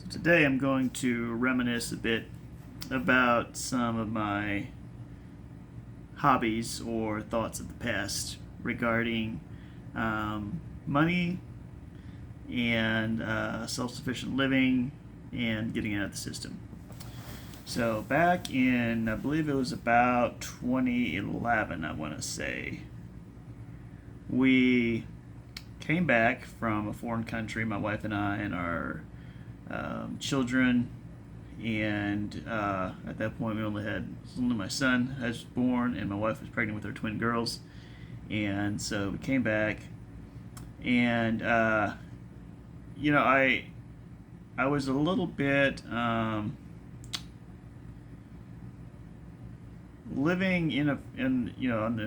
Today I'm going to reminisce a bit about some of my hobbies or thoughts of the past regarding money and self sufficient living and getting out of the system. So, back in, I believe it was about 2011, I want to say, we came back from a foreign country, my wife and I, and our children, and at that point we only my son was born, and my wife was pregnant with our twin girls, and so we came back, and I was a little bit living in a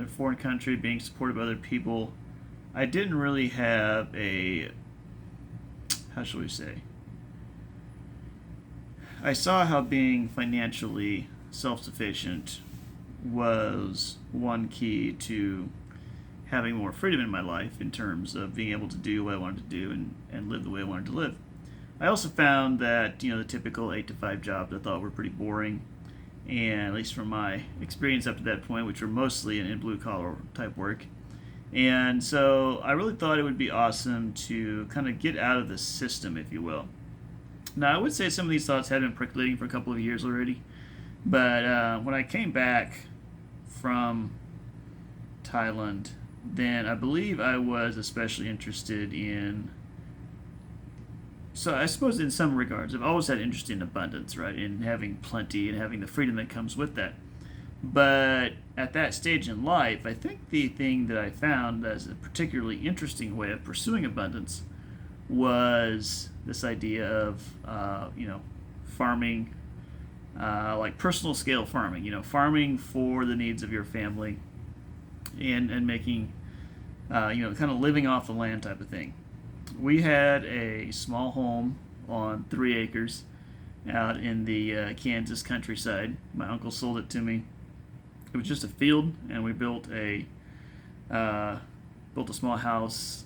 foreign country, being supported by other people. I didn't really have a, how shall we say, I saw how being financially self sufficient was one key to having more freedom in my life in terms of being able to do what I wanted to do and live the way I wanted to live. I also found that the typical 8 to 5 jobs I thought were pretty boring, and at least from my experience up to that point, which were mostly in blue collar type work. And so I really thought it would be awesome to kind of get out of the system, if you will. Now, I would say some of these thoughts had been percolating for a couple of years already, but when I came back from Thailand, then I believe I was especially interested in. So I suppose in some regards, I've always had interest in abundance, right? In having plenty and having the freedom that comes with that. But at that stage in life, I think the thing that I found as a particularly interesting way of pursuing abundance was this idea of farming, like personal scale farming. Farming for the needs of your family, and making kind of living off the land type of thing. We had a small home on 3 acres out in the Kansas countryside. My uncle sold it to me. It was just a field, and we built a small house,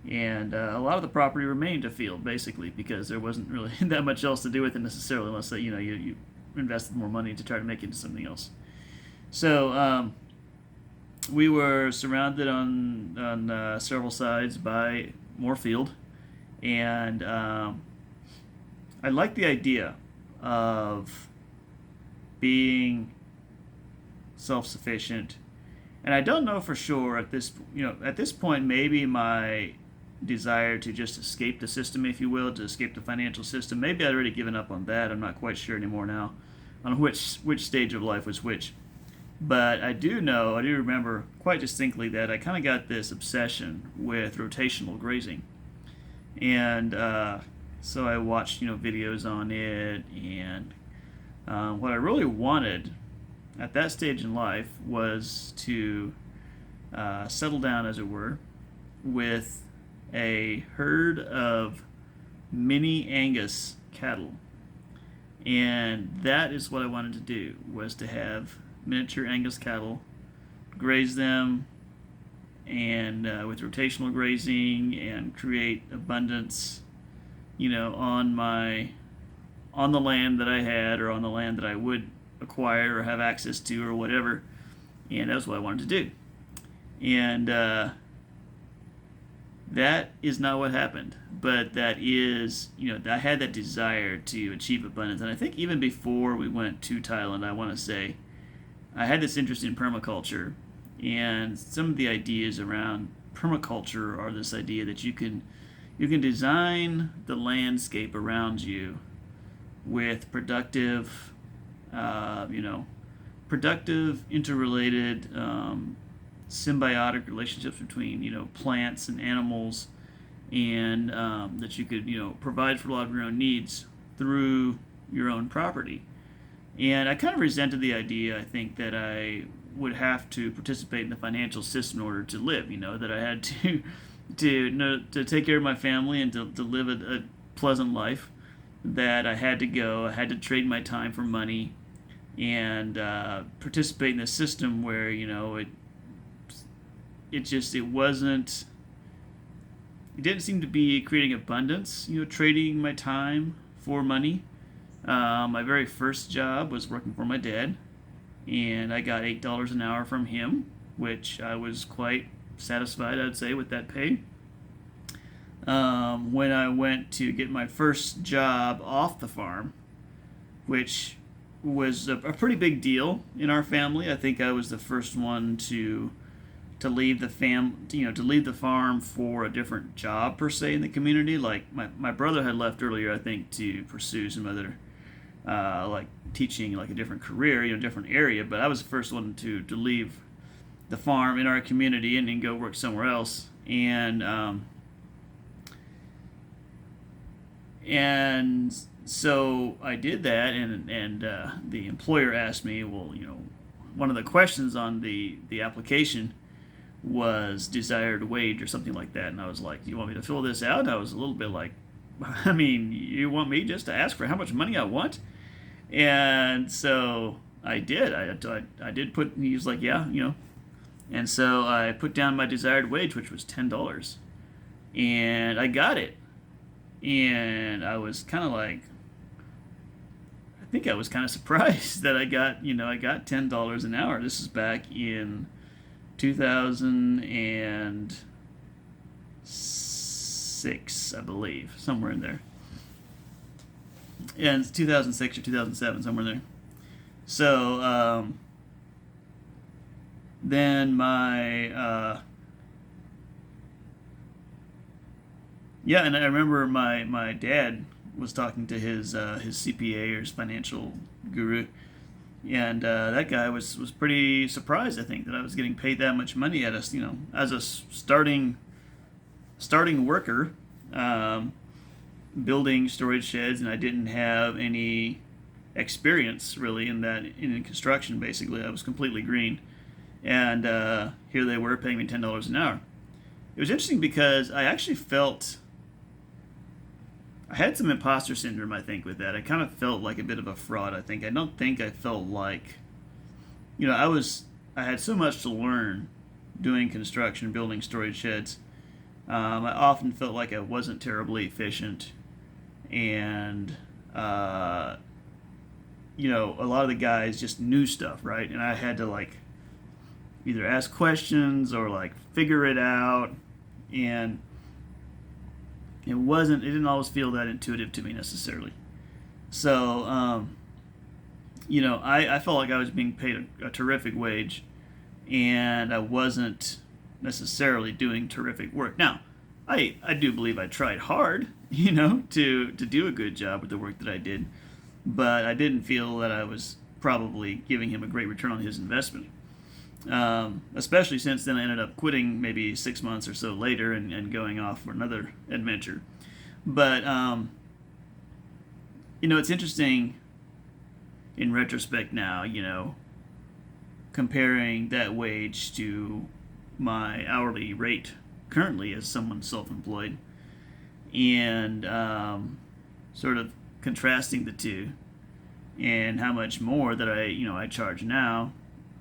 and a lot of the property remained a field basically because there wasn't really that much else to do with it necessarily, unless you invested more money to try to make it into something else. So we were surrounded on several sides by more field, and I like the idea of being self-sufficient. And I don't know for sure at this point, maybe my desire to just escape the system, if you will, to escape the financial system, maybe I'd already given up on that. I'm not quite sure anymore now on which stage of life was which. But I do remember quite distinctly that I kind of got this obsession with rotational grazing. And so I watched videos on it, and what I really wanted at that stage in life was to settle down, as it were, with a herd of mini Angus cattle. And that is what I wanted to do, was to have miniature Angus cattle, graze them, and with rotational grazing, and create abundance, on the land that I had, or on the land that I would acquire or have access to or whatever. And that's what I wanted to do. And that is not what happened, but that is, I had that desire to achieve abundance. And I think even before we went to Thailand, I want to say, I had this interest in permaculture, and some of the ideas around permaculture are this idea that you can design the landscape around you with productive, interrelated, symbiotic relationships between plants and animals, and that you could provide for a lot of your own needs through your own property. And I kind of resented the idea, I think, that I would have to participate in the financial system in order to live. That I had to take care of my family and to live a pleasant life. That I had to trade my time for money, and participate in a system where it didn't seem to be creating abundance. Trading my time for money. My very first job was working for my dad, and I got $8 an hour from him, which I was quite satisfied, I'd say, with that pay. When I went to get my first job off the farm, which was a pretty big deal in our family. I think I was the first one to leave the to leave the farm for a different job per se in the community. Like my brother had left earlier, I think, to pursue some other like teaching, like a different career, different area. But I was the first one to leave the farm in our community and then go work somewhere else. And so I did that, and the employer asked me, well, one of the questions on the application was desired wage or something like that, and I was like, do you want me to fill this out? And I was a little bit like, I mean, you want me just to ask for how much money I want? And so I did. I did put. He was like, yeah, and so I put down my desired wage, which was $10, and I got it. And I was kind of like, I think I was kind of surprised that I got $10 an hour. This is back in 2006, I believe, somewhere in there. Yeah, it's 2006 or 2007, somewhere there. So then yeah, and I remember my dad was talking to his CPA or his financial guru, and that guy was pretty surprised, I think, that I was getting paid that much money at us, as a starting worker, building storage sheds, and I didn't have any experience really in construction. Basically, I was completely green, and here they were paying me $10 an hour. It was interesting because I actually felt. I had some imposter syndrome, I think, with that. I kind of felt like a bit of a fraud, I think. I don't think I felt like, I had so much to learn doing construction, building storage sheds. I often felt like I wasn't terribly efficient. And, a lot of the guys just knew stuff, right? And I had to, either ask questions or, figure it out. And it didn't always feel that intuitive to me necessarily. So, I felt like I was being paid a terrific wage, and I wasn't necessarily doing terrific work. Now, I do believe I tried hard, to do a good job with the work that I did, but I didn't feel that I was probably giving him a great return on his investment. Especially since then I ended up quitting maybe 6 months or so later and going off for another adventure. But, it's interesting in retrospect now, comparing that wage to my hourly rate currently as someone self-employed, and sort of contrasting the two and how much more that I charge now,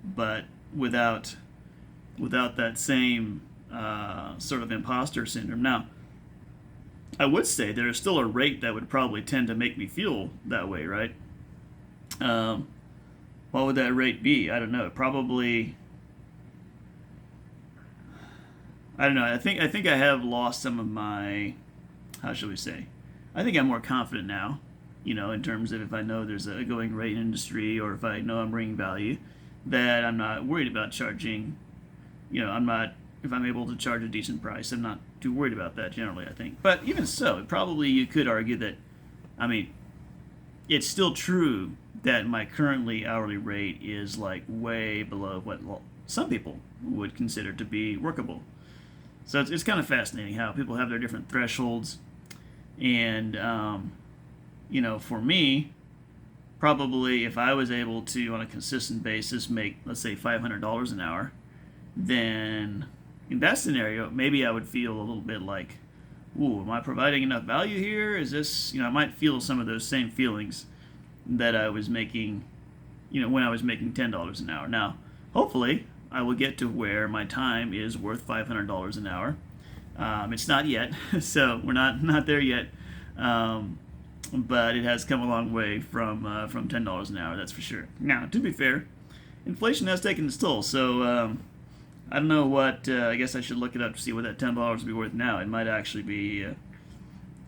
but without that same sort of imposter syndrome. Now, I would say there is still a rate that would probably tend to make me feel that way, right? What would that rate be? I don't know. Probably, I don't know. I think I have lost some of my, how shall we say? I think I'm more confident now, in terms of if I know there's a going rate in industry, or if I know I'm bringing value, that I'm not worried about charging, if I'm able to charge a decent price, I'm not too worried about that generally, I think. But even so, probably you could argue that, it's still true that my currently hourly rate is way below what some people would consider to be workable. So it's kind of fascinating how people have their different thresholds. And, for me, probably if I was able to, on a consistent basis, make, let's say, $500 an hour, then in that scenario, maybe I would feel a little bit like, ooh, am I providing enough value here? Is this, I might feel some of those same feelings that I was making, when I was making $10 an hour. Now, hopefully, I will get to where my time is worth $500 an hour. It's not yet, so we're not there yet. but it has come a long way from $10 an hour. That's for sure. Now, to be fair, inflation has taken its toll. So I don't know what. I guess I should look it up to see what that $10 would be worth now. It might actually be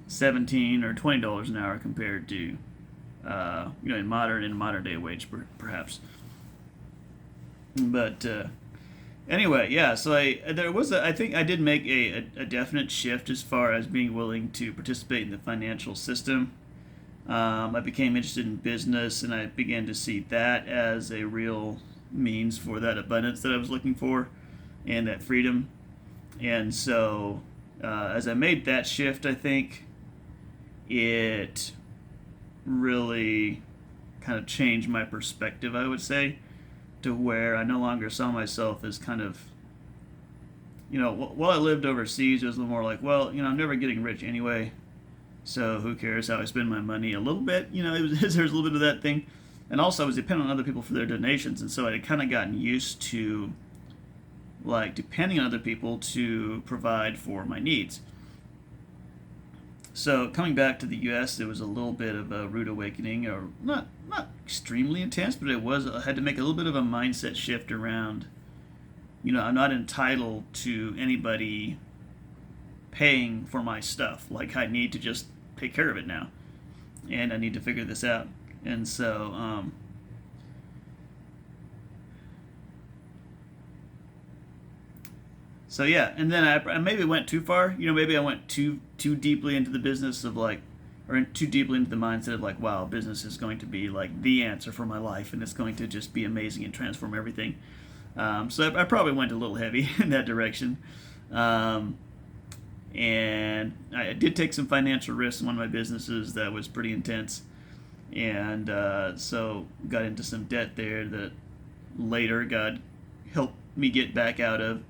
$17 or $20 an hour compared to in modern day wage perhaps. But anyway, yeah. So I think I did make a definite shift as far as being willing to participate in the financial system. I became interested in business, and I began to see that as a real means for that abundance that I was looking for, and that freedom. And so, as I made that shift, I think it really kind of changed my perspective, I would say, to where I no longer saw myself as kind of, while I lived overseas, it was a little more like, well, I'm never getting rich anyway, so who cares how I spend my money a little bit, there's a little bit of that thing. And also I was dependent on other people for their donations, and so I had kind of gotten used to, like, depending on other people to provide for my needs. So coming back to the U.S., there was a little bit of a rude awakening, or not extremely intense, but I had to make a little bit of a mindset shift around, I'm not entitled to anybody paying for my stuff. Like, I need to just take care of it now, and I need to figure this out. And so, So yeah, and then I maybe went too far. Maybe I went too deeply into the business of, like, or too deeply into the mindset of, like, wow, business is going to be like the answer for my life, and it's going to just be amazing and transform everything. So I probably went a little heavy in that direction, and I did take some financial risks in one of my businesses that was pretty intense, and so got into some debt there that later God helped me get back out of.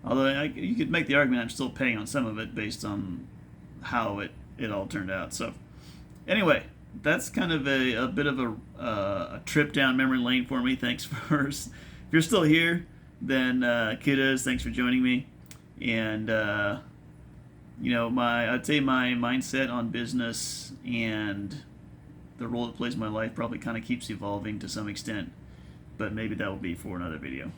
Although you could make the argument I'm still paying on some of it based on how it all turned out. So anyway, that's kind of a bit of a trip down memory lane for me. Thanks if you're still here, then kudos. Thanks for joining me. And I'd say my mindset on business and the role it plays in my life probably kind of keeps evolving to some extent. But maybe that will be for another video.